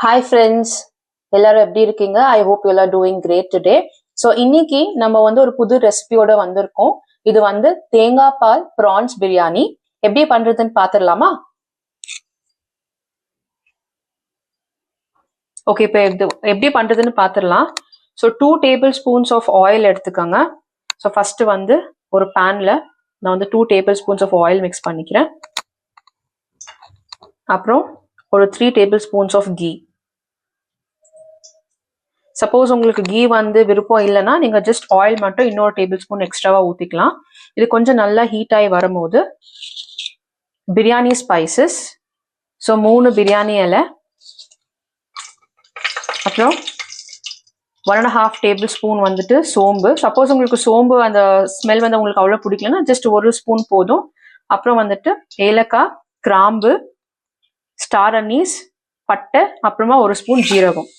Hi friends, எல்லாரும் எப்படி இருக்கீங்க? I hope you all are doing great today. So இன்னைக்கு நம்ம ஒரு புது ரெசிபியோட வந்திருக்கோம். இது தேங்காய் பால் ப்ரான்ஸ் பிரியாணி எப்படி பண்றதுன்னு பாத்துடலாமா? ஓகே, இப்போ எப்படி பண்றதுன்னு பாத்துடலாம். ஸோ 2 tablespoons ஆஃப் ஆயில் எடுத்துக்கோங்க. ஸோ ஃபர்ஸ்ட் ஒரு பேன்ல நான் 2 tablespoons ஆஃப் ஆயில் மிக்ஸ் பண்ணிக்கிறேன். அப்புறம் ஒரு 3 tablespoons ஆஃப் கீ. சப்போஸ் உங்களுக்கு கீ விருப்பம் இல்லைன்னா நீங்க ஜஸ்ட் ஆயில் மட்டும் இன்னொரு டேபிள் ஸ்பூன் எக்ஸ்ட்ராவா ஊத்திக்கலாம். இது கொஞ்சம் நல்லா ஹீட் ஆகி வரும்போது பிரியாணி ஸ்பைசஸ், ஸோ 3 பிரியாணி இலை, அப்புறம் 1.5 டேபிள் ஸ்பூன் சோம்பு. சப்போஸ் உங்களுக்கு சோம்பு அந்த ஸ்மெல் உங்களுக்கு அவ்வளோ பிடிக்கலன்னா ஜஸ்ட் 1 ஸ்பூன் போதும். அப்புறம் ஏலக்காய், கிராம்பு, ஸ்டார் அனீஸ், பட்டை, அப்புறமா 1 ஸ்பூன் ஜீரகம்.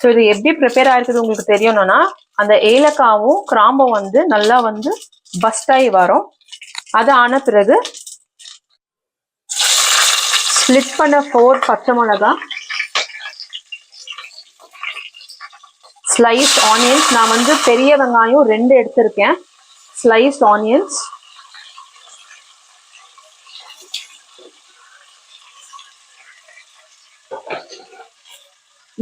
ஸோ இது எப்படி ப்ரிப்பேர் ஆயிருக்குது உங்களுக்கு தெரியணும்னா அந்த ஏலக்காவும் கிராம்பும் நல்லா பஸ்ட் ஆகி வரும். அது ஆன பிறகு ஸ்ப்ளிட் பண்ண 4 பச்சை மிளகா, ஸ்லைஸ் ஆனியன்ஸ், நான் பெரிய வெங்காயம் 2 எடுத்திருக்கேன், ஸ்லைஸ் ஆனியன்ஸ்,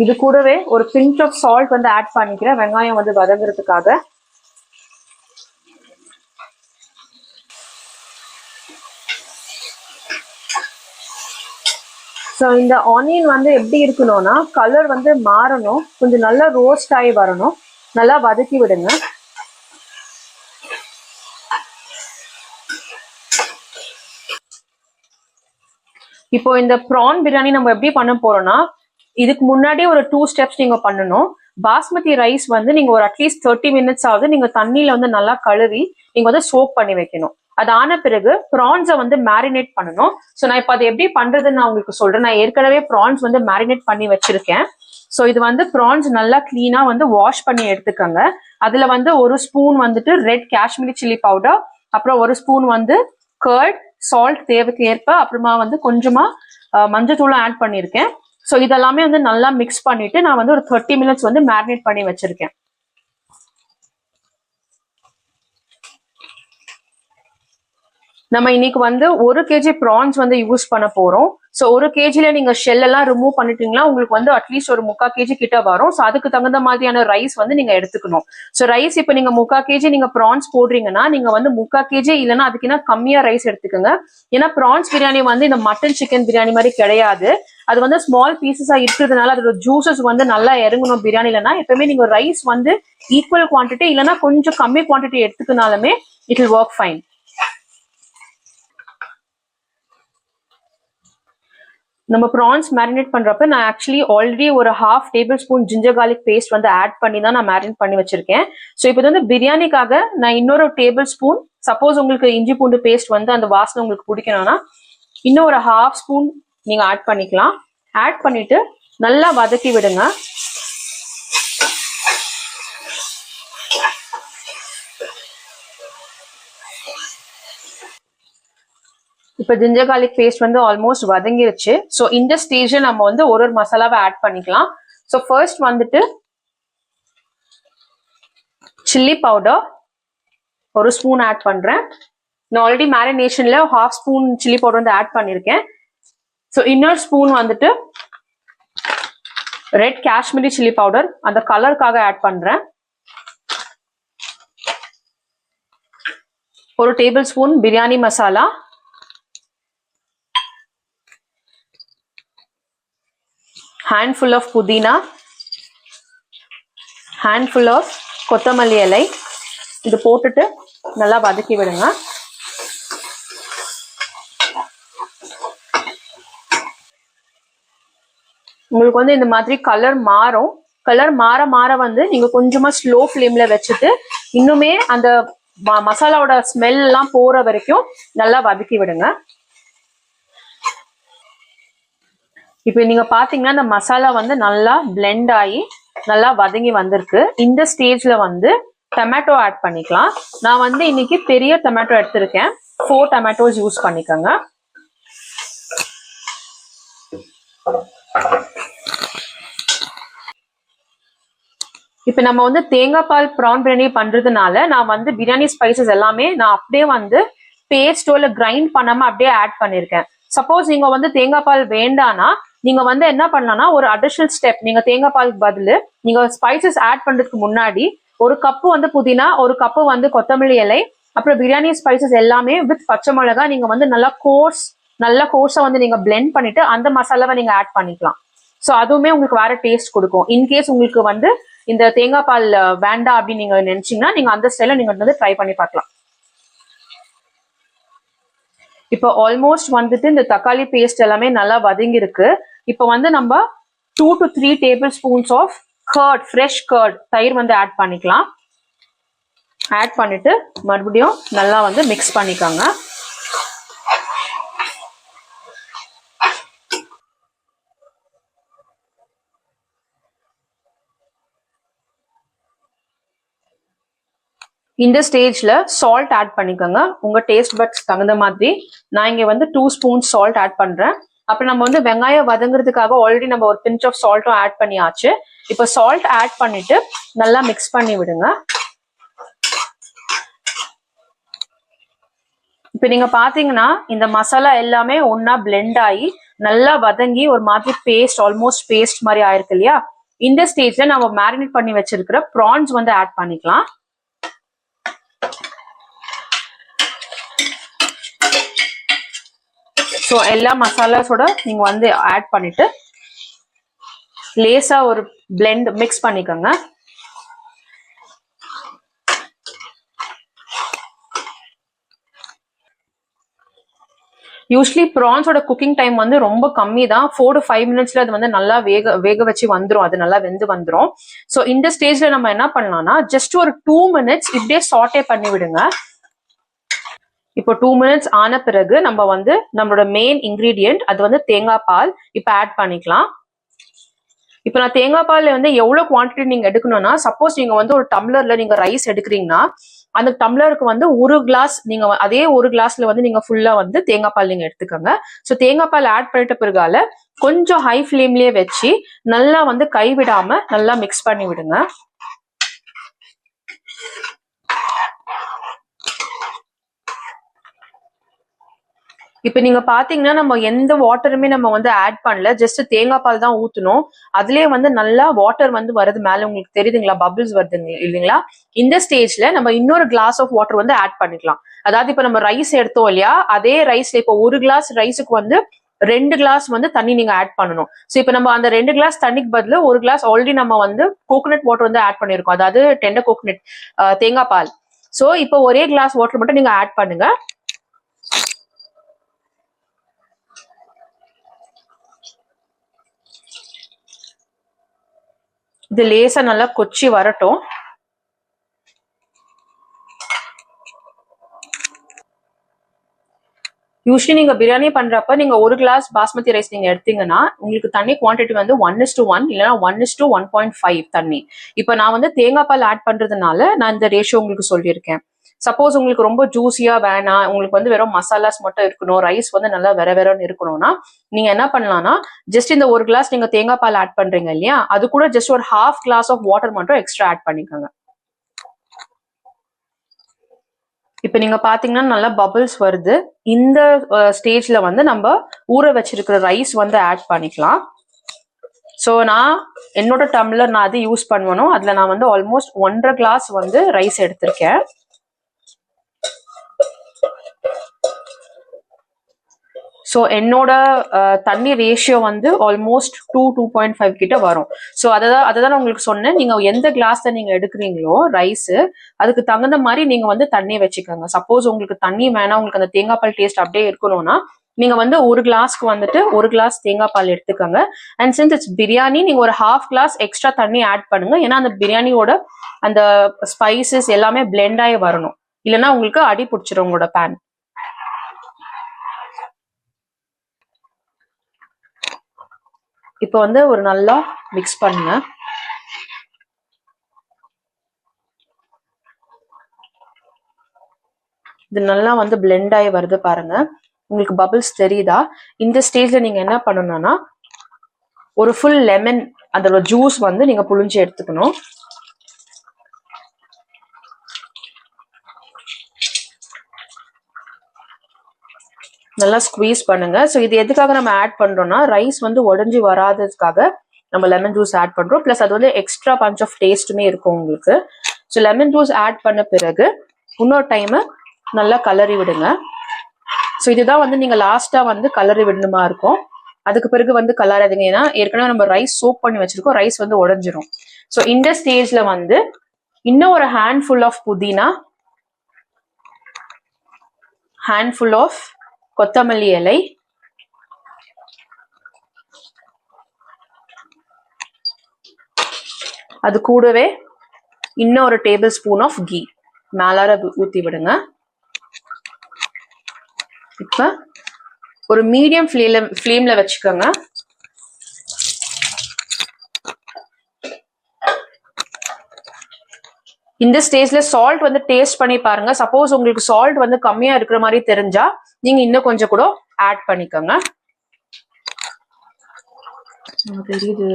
இது கூடவே ஒரு பிஞ்ச் ஆஃப் சால்ட் ஆட் பண்ணிக்கிறேன் வெங்காயம் வதங்குறதுக்காக. ஸோ இந்த ஆனியன் எப்படி இருக்கணும்னா கலர் மாறணும், கொஞ்சம் நல்லா ரோஸ்ட் ஆகி வரணும், நல்லா வதக்கி விடுங்க. இப்போ இந்த ப்ரான் பிரியாணி நம்ம எப்படி பண்ண போறோம்னா இதுக்கு முன்னாடி ஒரு 2 ஸ்டெப்ஸ் நீங்க பண்ணணும். பாஸ்மதி ரைஸ் நீங்க ஒரு அட்லீஸ்ட் 30 மினிட்ஸ் ஆகுது நீங்க தண்ணியில நல்லா கழுவி நீங்க சோக் பண்ணி வைக்கணும். அது ஆன பிறகு ப்ரான்ஸை மேரினேட் பண்ணணும். ஸோ நான் இப்போ அதை எப்படி பண்றதுன்னு நான் உங்களுக்கு சொல்றேன். நான் ஏற்கனவே ப்ரான்ஸ் மேரினேட் பண்ணி வச்சிருக்கேன். ஸோ இது ப்ரான்ஸ் நல்லா கிளீனா வாஷ் பண்ணி எடுத்துக்கோங்க. அதுல 1 spoon red Kashmiri chilli powder, அப்புறம் 1 ஸ்பூன் கர்ட், சால்ட் தேவைக்கு ஏற்ப, அப்புறமா கொஞ்சமா மஞ்சத்தூளும் ஆட் பண்ணியிருக்கேன். ஸோ இதெல்லாமே நல்லா மிக்ஸ் பண்ணிட்டு நான் ஒரு 30 மினிட்ஸ் மேரினேட் பண்ணி வச்சிருக்கேன். நம்ம இன்னைக்கு 1 kg ப்ரான்ஸ் யூஸ் பண்ண போறோம். ஸோ 1 kgல நீங்க ஷெல் எல்லாம் ரிமூவ் பண்ணிட்டீங்கன்னா உங்களுக்கு அட்லீஸ்ட் ஒரு 3/4 kg கிட்ட வரும். ஸோ அதுக்கு தகுந்த மாதிரியான ரைஸ் நீங்க எடுத்துக்கணும். ஸோ ரைஸ் இப்போ நீங்க 3/4 kg நீங்க ப்ரான்ஸ் போடுறீங்கன்னா நீங்க 3/4 kg இல்லைன்னா அதுக்கு கம்மியா ரைஸ் எடுத்துக்கோங்க. ஏன்னா ப்ரான்ஸ் பிரியாணி இந்த மட்டன் சிக்கன் பிரியாணி மாதிரி கிடையாது. அது ஸ்மால் பீசஸா இருக்கிறதுனால அதோட ஜூசஸ் நல்லா இறங்கணும் பிரியாணிலன்னா எப்பவுமே நீங்க ரைஸ் ஈக்குவல் குவான்டிட்டி இல்லைன்னா கொஞ்சம் கம்மி குவான்டிட்டி எடுத்துக்கினாலுமே இட் வில் ஒர்க் ஃபைன். நம்ம ப்ரான்ஸ் மேரினேட் பண்றப்ப நான் ஆக்சுவலி ஆல்ரெடி ஒரு 1/2 tablespoon ginger garlic paste add பண்ணி தான் நான் மேரினேட் பண்ணி வச்சிருக்கேன். ஸோ இப்போ பிரியாணிக்காக நான் இன்னொரு டேபிள் ஸ்பூன், சப்போஸ் உங்களுக்கு இஞ்சி பூண்டு பேஸ்ட் அந்த வாசனை உங்களுக்கு பிடிக்கணும்னா இன்னும் ஒரு 1/2 ஸ்பூன் நீங்க ஆட் பண்ணிக்கலாம். ஆட் பண்ணிட்டு நல்லா வதக்கி விடுங்க. இப்போ ஜிஞ்சர் கார்லிக் பேஸ்ட் ஆல்மோஸ்ட் வதங்கிருச்சு. ஸோ இந்த ஸ்டேஜ்ல நம்ம ஒரு மசாலாவை ஆட் பண்ணிக்கலாம். So first chilli powder 1 spoon add பண்றேன். நான் ஆல்ரெடி மேரினேஷன்ல 1/2 ஸ்பூன் சில்லி பவுடர் ஆட் பண்ணிருக்கேன். ஸோ இன்னொரு spoon red Kashmiri chilli powder அந்த கலருக்காக ஆட் பண்றேன். 1 tablespoon biryani masala, handful of புதினா, handful of கொத்தமல்லி இலை. இது போட்டுட்டு நல்லா வதக்கி விடுங்க. உங்களுக்கு இந்த மாதிரி கலர் மாறும். கலர் மாற மாற நீங்க கொஞ்சமா ஸ்லோ ஃப்ளேம்ல வச்சுட்டு இன்னுமே அந்த மசாலாவோட ஸ்மெல் எல்லாம் போற வரைக்கும் நல்லா வதக்கி விடுங்க. இப்போ நீங்க பாத்தீங்கன்னா இந்த மசாலா நல்லா பிளெண்ட் ஆகி நல்லா வதங்கி வந்திருக்கு. இந்த ஸ்டேஜ்ல டொமேட்டோ ஆட் பண்ணிக்கலாம். நான் இன்னைக்கு பெரிய டொமேட்டோ எடுத்திருக்கேன். 4 tomatoes யூஸ் பண்ணிக்கோங்க. இப்போ நம்ம வந்து தேங்காய் பால் ப்ரான் பிரியாணி பண்றதுனால நான் வந்து பிரியாணி ஸ்பைசஸ் எல்லாமே நான் அப்படியே வந்து பேஸ்டோ இல்ல கிரைண்ட் பண்ணாம அப்படியே ஆட் பண்ணிருக்கேன். சப்போஸ் நீங்க வந்து தேங்காய் பால் வேண்டானா நீங்க வந்து என்ன பண்ணலாம்னா ஒரு அடிஷனல் ஸ்டெப், நீங்க தேங்காய் பாலுக்கு பதில் நீங்க ஸ்பைசஸ் ஆட் பண்றதுக்கு முன்னாடி ஒரு கப்பு வந்து புதினா, ஒரு கப்பு வந்து கொத்தமல்லி இலை, அப்புறம் பிரியாணி ஸ்பைசஸ் எல்லாமே வித் பச்சை மிளகா நீங்க வந்து நல்லா கோர்ஸா வந்து நீங்க பிளெண்ட் பண்ணிட்டு அந்த மசாலாவை நீங்க ஆட் பண்ணிக்கலாம். ஸோ அதுவுமே உங்களுக்கு வேற டேஸ்ட் கொடுக்கும். இன்கேஸ் உங்களுக்கு வந்து இந்த தேங்காய் பால் வேண்டாம் அப்படின்னு நீங்க நினைச்சீங்கன்னா நீங்க அந்த ஸ்டைல நீங்க வந்து ட்ரை பண்ணி பார்க்கலாம். இப்போ ஆல்மோஸ்ட் வந்துட்டு இந்த தக்காளி பேஸ்ட் எல்லாமே நல்லா வதங்கி இருக்கு. இப்போ வந்து நம்ம 2 to 3 table spoons of curd, fresh curd, தயிர் வந்து ஆட் பண்ணிக்கலாம். ஆட் பண்ணிட்டு மறுபடியும் நல்லா வந்து மிக்ஸ் பண்ணிக்கோங்க. இந்த ஸ்டேஜ்ல சால்ட் ஆட் பண்ணிக்கோங்க உங்க டேஸ்ட் பட்ஸ் தகுந்த மாதிரி. நான் இங்க வந்து 2 ஸ்பூன்ஸ் சால்ட் ஆட் பண்றேன். அப்புறம் நம்ம வந்து வெங்காயம் வதங்குறதுக்காக ஆல்ரெடி நம்ம ஒரு பிஞ்ச் ஆஃப் சால்ட்டும் ஆட் பண்ணியாச்சு. இப்போ சால்ட் ஆட் பண்ணிட்டு நல்லா மிக்ஸ் பண்ணி விடுங்க. இப்போ நீங்க பாத்தீங்கன்னா இந்த மசாலா எல்லாமே ஒன்னா பிளெண்ட் ஆகி நல்லா வதங்கி ஒரு மாதிரி பேஸ்ட், ஆல்மோஸ்ட் பேஸ்ட் மாதிரி ஆயிருக்கு இல்லையா? இந்த ஸ்டேஜ்ல நம்ம மேரினேட் பண்ணி வச்சிருக்கிற ப்ரான்ஸ் வந்து ஆட் பண்ணிக்கலாம். ஸோ எல்லா மசாலாஸோட நீங்க வந்து ஆட் பண்ணிட்டு லேசா ஒரு பிளெண்ட் மிக்ஸ் பண்ணிக்கோங்க. யூஸ்வலி ப்ரான்ஸோட குக்கிங் டைம் வந்து ரொம்ப கம்மி தான். 4 to 5 மினிட்ஸ்ல அது வந்து நல்லா வேக வச்சு வந்துடும், அது நல்லா வெந்து வந்துடும். ஸோ இந்த ஸ்டேஜ்ல நம்ம என்ன பண்ணலாம்னா ஜஸ்ட் ஒரு 2 மினிட்ஸ் இப்படியே சாட்டே பண்ணி விடுங்க. இப்போ 2 மினிட்ஸ் ஆன பிறகு நம்ம வந்து நம்மளோட மெயின் இன்கிரீடியன்ட் அது வந்து தேங்காய் பால் இப்போ ஆட் பண்ணிக்கலாம். இப்போ நான் தேங்காய் பால் வந்து எவ்வளவு குவான்டிட்டி நீங்க எடுக்கணும்னா, சப்போஸ் நீங்க வந்து ஒரு டம்ளர்ல நீங்க ரைஸ் எடுக்கிறீங்கன்னா அந்த டம்ளருக்கு வந்து ஒரு கிளாஸ், நீங்க அதே ஒரு கிளாஸ்ல வந்து நீங்க ஃபுல்லா வந்து தேங்காய் பால் நீங்க எடுத்துக்கோங்க. ஸோ தேங்காய் பால் ஆட் பண்ணிட்ட பிறகால கொஞ்சம் ஹை ஃபிளேம்லயே வச்சு நல்லா வந்து கைவிடாம நல்லா மிக்ஸ் பண்ணி விடுங்க. இப்ப நீங்க பாத்தீங்கன்னா நம்ம எந்த வாட்டருமே நம்ம வந்து ஆட் பண்ணல, ஜஸ்ட் தேங்காய் பால் தான் ஊத்தணும். அதுலயே வந்து நல்லா வாட்டர் வந்து வருது மேல, உங்களுக்கு தெரியுதுங்களா? பபிள்ஸ் வருது இல்லைங்களா? இந்த ஸ்டேஜ்ல நம்ம இன்னொரு கிளாஸ் ஆஃப் வாட்டர் வந்து ஆட் பண்ணிக்கலாம். அதாவது இப்ப நம்ம ரைஸ் எடுத்தோம் இல்லையா, அதே ரைஸ்ல இப்போ ஒரு கிளாஸ் ரைஸுக்கு வந்து 2 கிளாஸ் வந்து தண்ணி நீங்க ஆட் பண்ணணும். ஸோ இப்போ நம்ம அந்த 2 கிளாஸ் தண்ணிக்கு பதில் ஒரு கிளாஸ் ஆல்ரெடி நம்ம வந்து கோகோனட் வாட்டர் வந்து ஆட் பண்ணிருக்கோம், அதாவது டெண்டர் கோகோனட் தேங்காய் பால். ஸோ இப்போ ஒரே கிளாஸ் வாட்டர் மட்டும் நீங்க ஆட் பண்ணுங்க. இது லேசா நல்லா கொச்சி வரட்டும். யூஸ்வலி நீங்க பிரியாணி பண்றப்ப நீங்க ஒரு கிளாஸ் பாஸ்மதி ரைஸ் நீங்க எடுத்தீங்கன்னா உங்களுக்கு தண்ணி குவான்டிட்டி வந்து 1:1 இல்லைன்னா 1:1.5 தண்ணி. இப்ப நான் வந்து தேங்காய் பால் ஆட் பண்றதுனால நான் இந்த ரேஷியோ உங்களுக்கு சொல்லியிருக்கேன். சப்போஸ் உங்களுக்கு ரொம்ப ஜூசியா வேணாம், உங்களுக்கு வந்து வெறும் மசாலாஸ் மட்டும் இருக்கணும், ரைஸ் வந்து நல்லா வேறன்னு இருக்கணும்னா நீங்க என்ன பண்ணலாம்னா ஜஸ்ட் இந்த ஒரு கிளாஸ் நீங்க தேங்காய் பால் ஆட் பண்றீங்க இல்லையா, அது கூட ஜஸ்ட் ஒரு ½ கிளாஸ் ஆஃப் வாட்டர் மட்டும் எக்ஸ்ட்ரா ஆட் பண்ணிக்கோங்க. இப்ப நீங்க பாத்தீங்கன்னா நல்லா பபிள்ஸ் வருது. இந்த ஸ்டேஜ்ல வந்து நம்ம ஊற வச்சிருக்கிற ரைஸ் வந்து ஆட் பண்ணிக்கலாம். ஸோ நான் என்னோட டம்ளர் நான் அது யூஸ் பண்ணுவேனோ அதுல நான் வந்து ஆல்மோஸ்ட் 1.5 கிளாஸ் வந்து ரைஸ் எடுத்திருக்கேன். ஸோ என்னோட தண்ணி ரேஷியோ வந்து ஆல்மோஸ்ட் 2.5 கிட்ட வரும். ஸோ அதை உங்களுக்கு சொன்னேன், நீங்க எந்த கிளாஸ்ல நீங்க எடுக்கிறீங்களோ ரைஸ் அதுக்கு தகுந்த மாதிரி நீங்க வந்து தண்ணி வச்சுக்கோங்க. சப்போஸ் உங்களுக்கு தண்ணி வேணாம், உங்களுக்கு அந்த தேங்காய் பால் டேஸ்ட் அப்படியே இருக்கணும்னா நீங்க வந்து ஒரு கிளாஸ்க்கு வந்துட்டு ஒரு கிளாஸ் தேங்காய் பால் எடுத்துக்கோங்க. அண்ட் சின்ஸ் இட்ஸ் பிரியாணி நீங்க ஒரு ½ கிளாஸ் எக்ஸ்ட்ரா தண்ணி ஆட் பண்ணுங்க. ஏன்னா அந்த பிரியாணியோட அந்த ஸ்பைசஸ் எல்லாமே பிளெண்ட் ஆகி வரணும், இல்லைன்னா உங்களுக்கு அடி பிடிச்சிடும் உங்களோட பேன். இப்போ வந்து ஒரு நல்லா மிக்ஸ் பண்ணுங்க. இது நல்லா வந்து பிளெண்ட் ஆகி வருது பாருங்க. உங்களுக்கு பபிள்ஸ் தெரியுதா? இந்த ஸ்டேஜ்ல நீங்க என்ன பண்ணணும்னா ஒரு ஃபுல் லெமன் அதோட ஜூஸ் வந்து நீங்க புழிஞ்சு எடுத்துக்கணும். நல்லா ஸ்குவீஸ் பண்ணுங்க. ஸோ இது எதுக்காக நம்ம ஆட் பண்றோம்னா ரைஸ் வந்து உடஞ்சி வராததுக்காக நம்ம லெமன் ஜூஸ் ஆட் பண்றோம். பிளஸ் அது வந்து எக்ஸ்ட்ரா பஞ்ச் ஆஃப் டேஸ்ட்டுமே இருக்கும் உங்களுக்கு. ஸோ லெமன் ஜூஸ் ஆட் பண்ண பிறகு இன்னொரு டைம் நல்லா கலரி விடுங்க. ஸோ இதுதான் வந்து நீங்க லாஸ்டா வந்து கலரி விடணுமா இருக்கும். அதுக்கு பிறகு வந்து கலராதீங்க, ஏன்னா ஏற்கனவே நம்ம ரைஸ் சோப் பண்ணி வச்சிருக்கோம், ரைஸ் வந்து உடஞ்சிரும். ஸோ இந்த ஸ்டேஜ்ல வந்து இன்னும் ஒரு ஹேண்ட்ஃபுல் ஆஃப் புதினா, ஹேண்ட்ஃபுல் ஆஃப் கொத்தமல்லி இலை, அது கூடவே இன்னும் ஒரு டேபிள் ஸ்பூன் ஆஃப் கீ மேலார ஊத்தி விடுங்க. இப்ப ஒரு மீடியம் ஃப்ளேம்ல வச்சுக்கோங்க. இந்த ஸ்டேஜ்ல சால்ட் வந்து டேஸ்ட் பண்ணி பாருங்க. சப்போஸ் உங்களுக்கு சால்ட் வந்து கம்மியா இருக்கிற மாதிரி தெரிஞ்சா நீங்க இன்னும் கொஞ்சம் கூட ஆட் பண்ணிக்கோங்க. தெரியுது.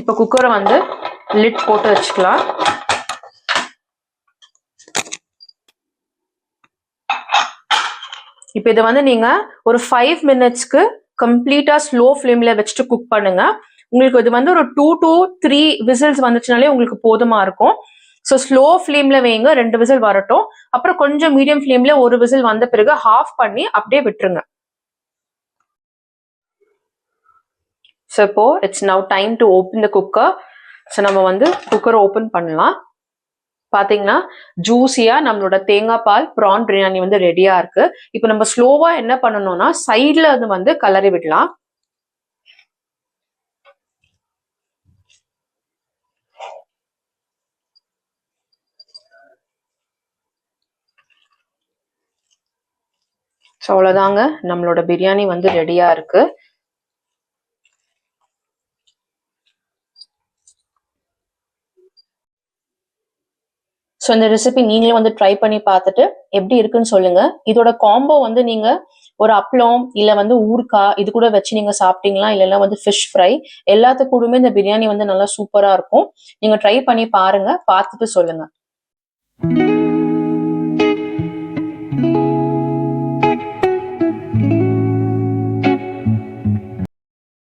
இப்ப குக்கரை வந்து லிட் போட்டு வச்சுக்கலாம். இப்ப இதை வந்து நீங்க ஒரு 5 மினிட்ஸ்க்கு கம்ப்ளீட்டா ஸ்லோ ஃபிளேம்ல வச்சுட்டு குக் பண்ணுங்க. உங்களுக்கு இது வந்து ஒரு 2 to 3 விசில்ஸ் வந்துச்சுனாலே உங்களுக்கு போதுமா இருக்கும். ஸோ ஸ்லோ ஃபிளேம்ல வைங்க, 2 விசில் வரட்டும். அப்புறம் கொஞ்சம் மீடியம் ஃபிளேம்ல ஒரு விசில் வந்த பிறகு ஹாஃப் பண்ணி அப்படியே விட்டுருங்க. ஸோ இப்போ it's now time to open the cooker. So நம்ம வந்து குக்கரை ஓப்பன் பண்ணலாம். பாத்தீங்கன்னா ஜூஸியா நம்மளோட தேங்காய் பால் ப்ரான் பிரியாணி வந்து ரெடியா இருக்கு. இப்போ நம்ம ஸ்லோவா என்ன பண்ணணும்னா சைட்ல அது வந்து கலரி விடலாம். ஸோ அவ்வளோதாங்க, நம்மளோட பிரியாணி வந்து ரெடியா இருக்கு. ஸோ இந்த ரெசிபி நீங்களே வந்து ட்ரை பண்ணி பார்த்துட்டு எப்படி இருக்குன்னு சொல்லுங்க. இதோட காம்போ வந்து நீங்க ஒரு அப்பளம் இல்ல வந்து ஊறுகாய் இது கூட வச்சு நீங்க சாப்பிட்டீங்களா, இல்லைன்னா வந்து ஃபிஷ் ஃப்ரை, எல்லாத்து கூடமே இந்த பிரியாணி வந்து நல்லா சூப்பரா இருக்கும். நீங்க ட்ரை பண்ணி பாருங்க, பார்த்துட்டு சொல்லுங்க.